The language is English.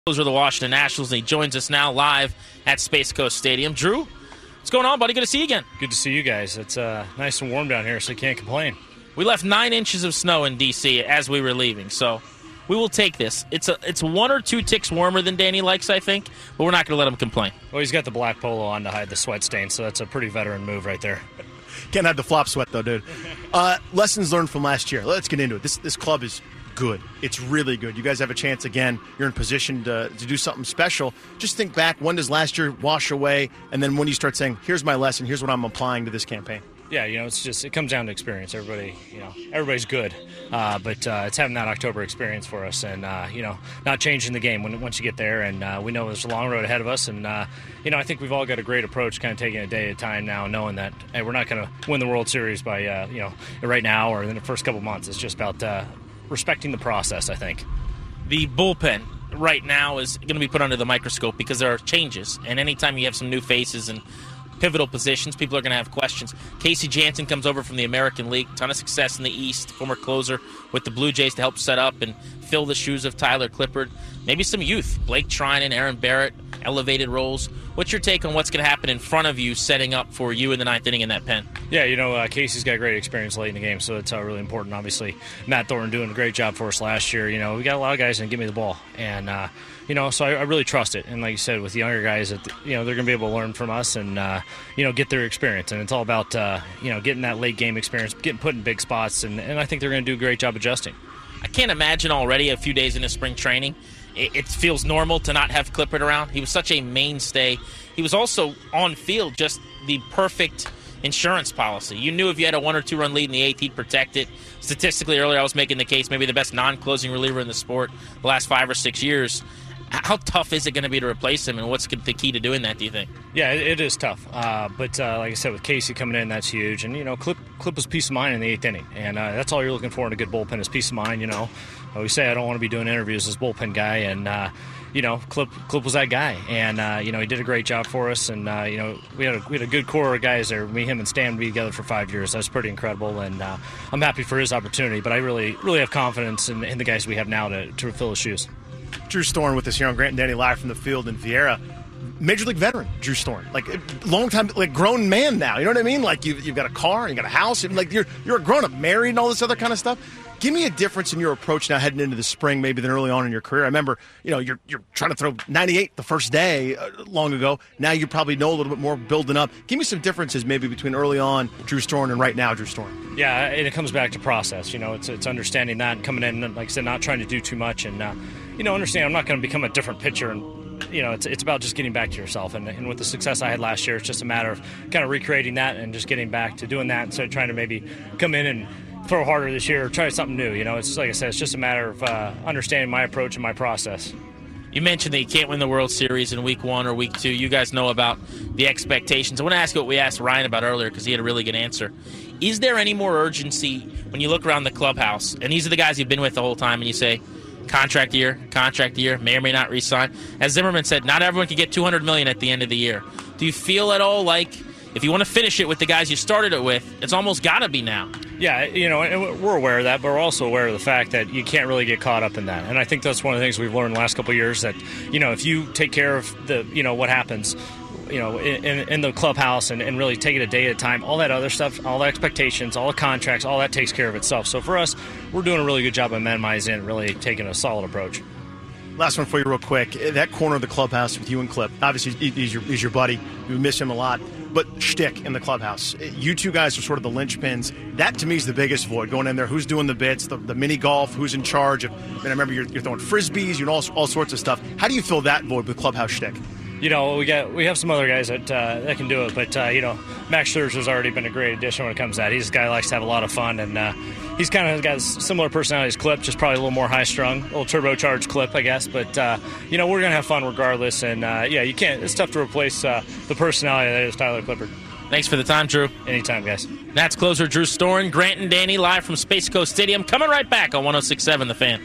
Closer of the Washington Nationals, and he joins us now live at Space Coast Stadium. Drew, what's going on, buddy? Good to see you again. Good to see you guys. It's nice and warm down here, so you can't complain. We left 9 inches of snow in D.C. as we were leaving, so we will take this. It's 1 or 2 ticks warmer than Danny likes, I think, but we're not going to let him complain. Well, he's got the black polo on to hide the sweat stain, so that's a pretty veteran move right there. Can't have the flop sweat, though, dude. Lessons learned from last year. Let's get into it. This club is good. It's really good. You guys have a chance again. You're in position to do something special. Just think back. When does last year wash away? And then when do you start saying, here's my lesson, here's what I'm applying to this campaign? Yeah, it comes down to experience. Everybody's good, but it's having that October experience for us, and not changing the game once you get there. And we know there's a long road ahead of us, and I think we've all got a great approach, kind of taking it a day at a time now, knowing that hey, we're not going to win the World Series by right now or in the first couple months. It's just about respecting the process, I think. The bullpen right now is going to be put under the microscope because there are changes, and anytime you have some new faces and pivotal positions, people are going to have questions. Casey Jansen comes over from the American League, ton of success in the East, former closer with the Blue Jays to help set up and fill the shoes of Tyler Clippard. Maybe some youth, Blake Trinan, Aaron Barrett, elevated roles. What's your take on what's going to happen in front of you, setting up for you in the 9th inning in that pen? Yeah, Casey's got great experience late in the game, so it's really important. Obviously, Matt Thornton doing a great job for us last year. We got a lot of guys that give me the ball, and so I really trust it. And like you said, with the younger guys, they're going to be able to learn from us and get their experience. And it's all about getting that late game experience, getting put in big spots, and I think they're going to do a great job adjusting. I can't imagine already a few days into spring training, it feels normal to not have Clippard around. He was such a mainstay. He was also on field just the perfect insurance policy. You knew if you had a 1 or 2 run lead in the 8th, he'd protect it. Statistically, earlier I was making the case maybe the best non-closing reliever in the sport the last 5 or 6 years. How tough is it going to be to replace him, and what's the key to doing that, do you think? Yeah, it is tough. But like I said, with Casey coming in, that's huge. And, Clip was peace of mind in the 8th inning. And that's all you're looking for in a good bullpen is peace of mind, We say I don't want to be doing interviews as bullpen guy. And, Clip was that guy. And, he did a great job for us. And, we had a good core of guys there. Me, him, and Stan be together for 5 years. That's pretty incredible. And I'm happy for his opportunity. But I really, really have confidence in the guys we have now to fill his shoes. Drew Storen with us here on Grant and Danny live from the field in Viera. Major League veteran, Drew Storen. Long time, grown man now. You know what I mean? You've got a car, you got a house, and you're a grown up, married, and all this other kind of stuff. Give me a difference in your approach now heading into the spring, maybe than early on in your career. I remember, you're trying to throw 98 the first day long ago. Now you probably know a little bit more building up. Give me some differences maybe between early on Drew Storen and right now Drew Storen. Yeah, and it comes back to process. It's understanding that and coming in, like I said, not trying to do too much and, understand I'm not going to become a different pitcher and it's about just getting back to yourself. And with the success I had last year, it's just a matter of kind of recreating that and just getting back to doing that instead of trying to maybe come in and throw harder this year or try something new. It's just, like I said, it's just a matter of understanding my approach and my process. You mentioned that you can't win the World Series in week 1 or week 2. You guys know about the expectations. I want to ask you what we asked Ryan about earlier because he had a really good answer. Is there any more urgency when you look around the clubhouse, and these are the guys you've been with the whole time, and you say, contract year, may or may not re-sign. As Zimmerman said, not everyone can get $200 million at the end of the year. Do you feel at all like if you want to finish it with the guys you started it with, it's almost got to be now? Yeah, and we're aware of that, but we're also aware of the fact that you can't really get caught up in that. And I think that's one of the things we've learned the last couple of years that, if you take care of what happens, in the clubhouse and really take it a day at a time, all that other stuff, all the expectations, all the contracts, all that takes care of itself. So for us, we're doing a really good job of minimizing and really taking a solid approach. Last one for you real quick. That corner of the clubhouse with you and Clip, obviously he's your buddy. We miss him a lot. But shtick in the clubhouse. You two guys are sort of the linchpins. That, to me, is the biggest void. Going in there, who's doing the bits, the mini golf, who's in charge. I remember you're throwing Frisbees, all sorts of stuff. How do you fill that void with clubhouse shtick? We have some other guys that can do it, but Max Scherzer's already been a great addition when it comes to that. He's a guy that likes to have a lot of fun, and he's kind of got a similar personality as Clip, just probably a little more high-strung, a little turbocharged Clip, I guess. But we're gonna have fun regardless, and you can't. It's tough to replace the personality that is Tyler Clippard. Thanks for the time, Drew. Anytime, guys. That's closer Drew Storen, Grant and Danny live from Space Coast Stadium. Coming right back on 106.7 The Fan.